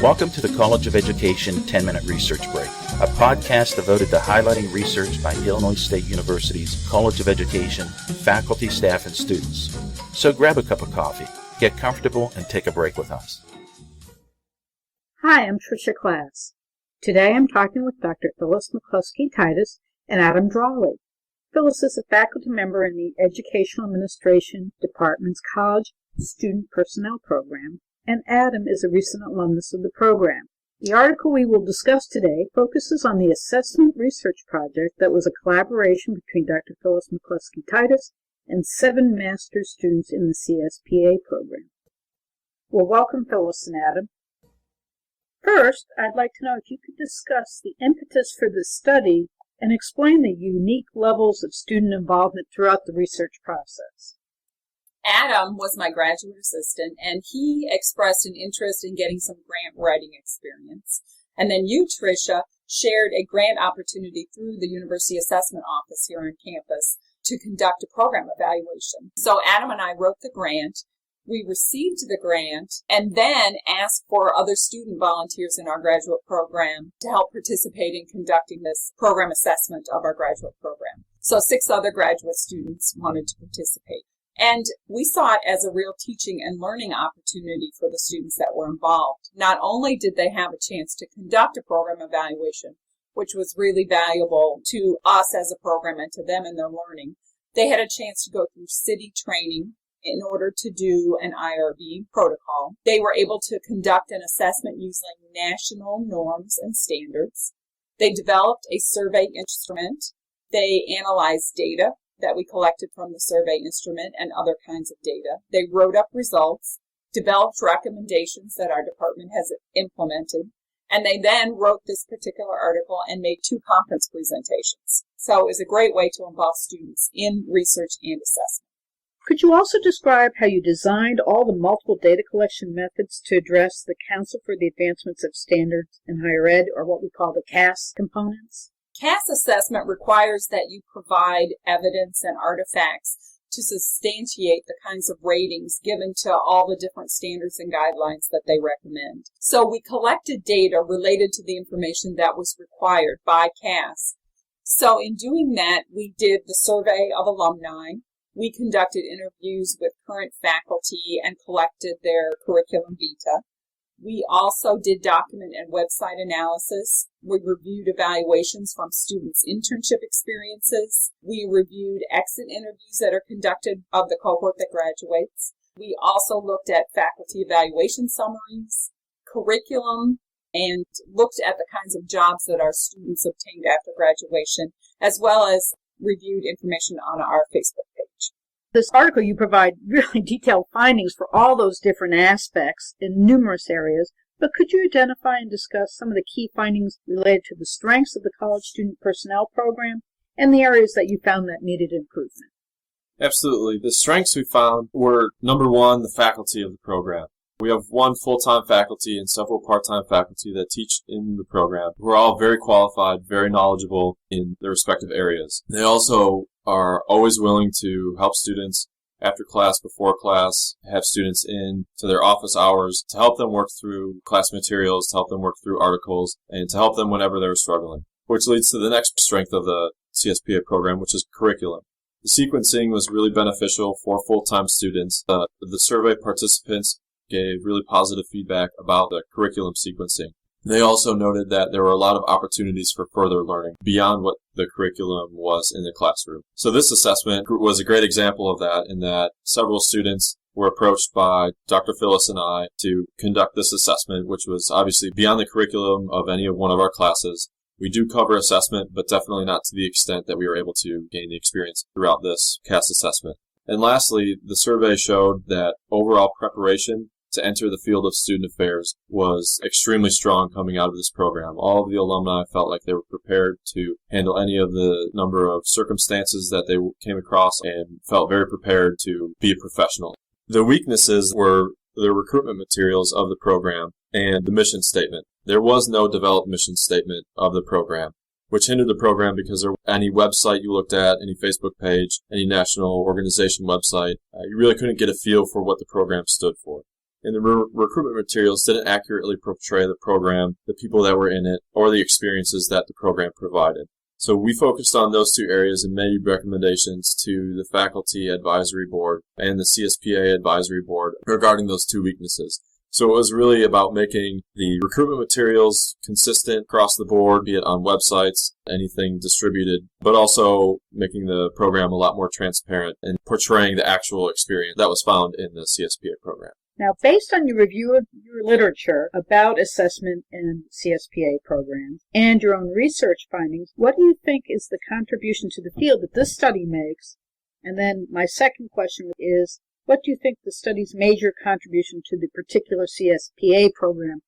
Welcome to the College of Education 10-Minute Research Break, a podcast devoted to highlighting research by Illinois State University's College of Education, faculty, staff, and students. So grab a cup of coffee, get comfortable, and take a break with us. Hi, I'm Tricia Class. Today I'm talking with Dr. Phyllis Mc-Cluskey-Titus and Adam Dralle. Phyllis is a faculty member in the Educational Administration Department's College Student Personnel Program, and Adam is a recent alumnus of the program. The article we will discuss today focuses on the assessment research project that was a collaboration between Dr. Phyllis Mc-Cluskey-Titus and 7 master's students in the CSPA program. Well, welcome, Phyllis and Adam. First, I'd like to know if you could discuss the impetus for this study and explain the unique levels of student involvement throughout the research process. Adam was my graduate assistant, and he expressed an interest in getting some grant writing experience. And then you, Tricia, shared a grant opportunity through the University Assessment Office here on campus to conduct a program evaluation. So Adam and I wrote the grant. We received the grant and then asked for other student volunteers in our graduate program to help participate in conducting this program assessment of our graduate program. So 6 other graduate students wanted to participate. And we saw it as a real teaching and learning opportunity for the students that were involved. Not only did they have a chance to conduct a program evaluation, which was really valuable to us as a program and to them in their learning, they had a chance to go through city training in order to do an IRB protocol. They were able to conduct an assessment using national norms and standards. They developed a survey instrument. They analyzed data that we collected from the survey instrument and other kinds of data. They wrote up results, developed recommendations that our department has implemented, and they then wrote this particular article and made 2 conference presentations. So it was a great way to involve students in research and assessment. Could you also describe how you designed all the multiple data collection methods to address the Council for the Advancements of Standards in Higher Ed, or what we call the CAS components? CAS assessment requires that you provide evidence and artifacts to substantiate the kinds of ratings given to all the different standards and guidelines that they recommend. So we collected data related to the information that was required by CAS. So in doing that, we did the survey of alumni. We conducted interviews with current faculty and collected their curriculum vitae. We also did document and website analysis. We reviewed evaluations from students' internship experiences. We reviewed exit interviews that are conducted of the cohort that graduates. We also looked at faculty evaluation summaries, curriculum, and looked at the kinds of jobs that our students obtained after graduation, as well as reviewed information on our Facebook page. This article, you provide really detailed findings for all those different aspects in numerous areas, but could you identify and discuss some of the key findings related to the strengths of the College Student Personnel Program and the areas that you found that needed improvement? Absolutely. The strengths we found were, number 1, the faculty of the program. We have 1 full-time faculty and several part-time faculty that teach in the program who are all very qualified, very knowledgeable in their respective areas. They also are always willing to help students after class, before class, have students in to their office hours to help them work through class materials, to help them work through articles, and to help them whenever they're struggling. Which leads to the next strength of the CSPA program, which is curriculum. The sequencing was really beneficial for full-time students. The survey participants gave really positive feedback about the curriculum sequencing. They also noted that there were a lot of opportunities for further learning beyond what the curriculum was in the classroom. So this assessment was a great example of that, in that several students were approached by Dr. Phyllis and I to conduct this assessment, which was obviously beyond the curriculum of any of one of our classes. We do cover assessment, but definitely not to the extent that we were able to gain the experience throughout this CAS assessment. And lastly, the survey showed that overall preparation to enter the field of student affairs was extremely strong coming out of this program. All of the alumni felt like they were prepared to handle any of the number of circumstances that they came across and felt very prepared to be a professional. The weaknesses were the recruitment materials of the program and the mission statement. There was no developed mission statement of the program, which hindered the program because any website you looked at, any Facebook page, any national organization website, you really couldn't get a feel for what the program stood for. and the recruitment materials didn't accurately portray the program, the people that were in it, or the experiences that the program provided. So we focused on those two areas and made recommendations to the Faculty Advisory Board and the CSPA Advisory Board regarding those two weaknesses. So it was really about making the recruitment materials consistent across the board, be it on websites, anything distributed, but also making the program a lot more transparent and portraying the actual experience that was found in the CSPA program. Now, based on your review of your literature about assessment and CSPA programs and your own research findings, what do you think is the contribution to the field that this study makes? And then my second question is, what do you think the study's major contribution to the particular CSPA program?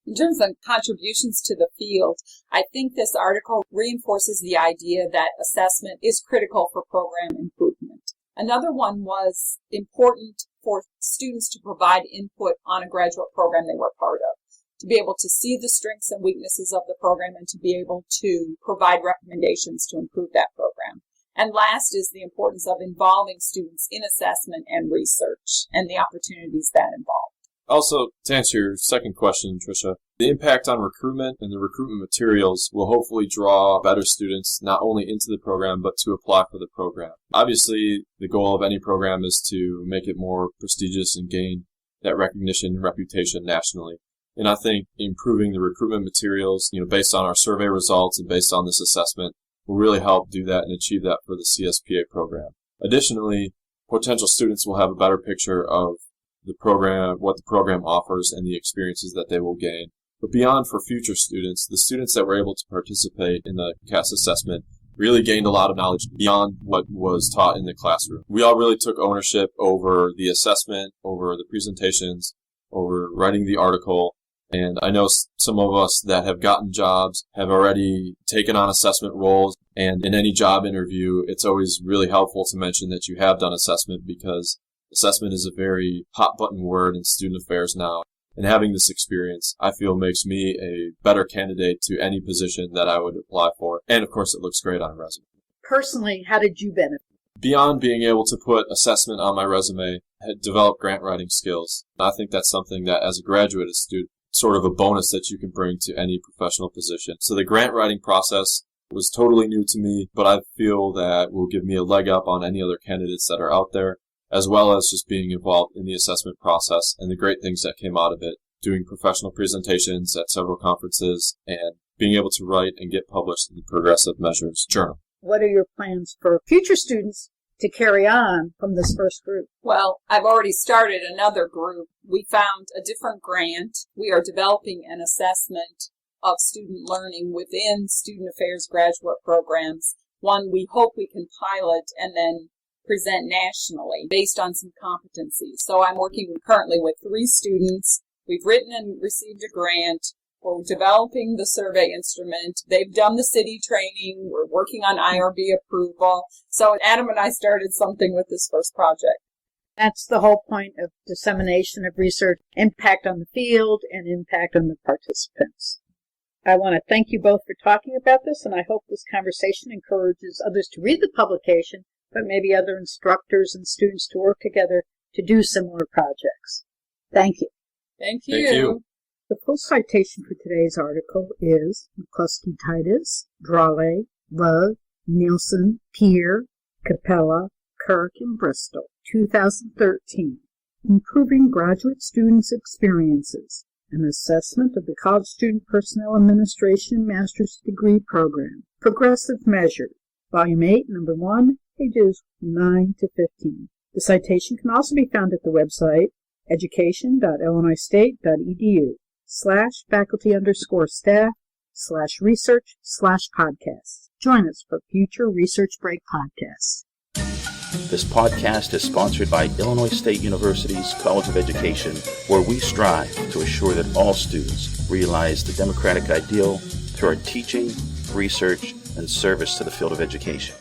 In terms of contributions to the field, I think this article reinforces the idea that assessment is critical for program improvement. Another one was important for students to provide input on a graduate program they were part of, to be able to see the strengths and weaknesses of the program and to be able to provide recommendations to improve that program. And last is the importance of involving students in assessment and research and the opportunities that involve. Also, to answer your second question, Tricia, the impact on recruitment and the recruitment materials will hopefully draw better students not only into the program, but to apply for the program. Obviously, the goal of any program is to make it more prestigious and gain that recognition and reputation nationally. And I think improving the recruitment materials, based on our survey results and based on this assessment, will really help do that and achieve that for the CSPA program. Additionally, potential students will have a better picture of the program, what the program offers, and the experiences that they will gain. But beyond for future students, the students that were able to participate in the CAS assessment really gained a lot of knowledge beyond what was taught in the classroom. We all really took ownership over the assessment, over the presentations, over writing the article. And I know some of us that have gotten jobs have already taken on assessment roles. And in any job interview, it's always really helpful to mention that you have done assessment, because assessment is a very hot-button word in student affairs now. And having this experience, I feel, makes me a better candidate to any position that I would apply for. And, of course, it looks great on a resume. Personally, how did you benefit? Beyond being able to put assessment on my resume, I had developed grant writing skills. And I think that's something that, as a graduate student, sort of a bonus that you can bring to any professional position. So the grant writing process was totally new to me, but I feel that will give me a leg up on any other candidates that are out there, as well as just being involved in the assessment process and the great things that came out of it, doing professional presentations at several conferences and being able to write and get published in the Progressive Measures Journal. What are your plans for future students to carry on from this first group? Well, I've already started another group. We found a different grant. We are developing an assessment of student learning within student affairs graduate programs, one we hope we can pilot and then present nationally based on some competencies. So I'm working currently with 3 students. We've written and received a grant. We're developing the survey instrument. They've done the city training. We're working on IRB approval. So Adam and I started something with this first project. That's the whole point of dissemination of research, impact on the field and impact on the participants. I want to thank you both for talking about this, and I hope this conversation encourages others to read the publication, but maybe other instructors and students to work together to do similar projects. Thank you. Thank you. Thank you. The full citation for today's article is Mc-Cluskey-Titus, Dralle, Love, Nilsen, Pier, Kapella, Kirk, and Bristol, 2013. Improving Graduate Students' Experiences, an assessment of the College Student Personnel Administration Master's Degree Program. Progressive Measures, Volume 8, Number 1, pages 9 to 15. The citation can also be found at the website education.illinoisstate.edu/faculty_staff/research/podcasts. Join us for future Research Break podcasts. This podcast is sponsored by Illinois State University's College of Education, where we strive to assure that all students realize the democratic ideal through our teaching, research, and service to the field of education.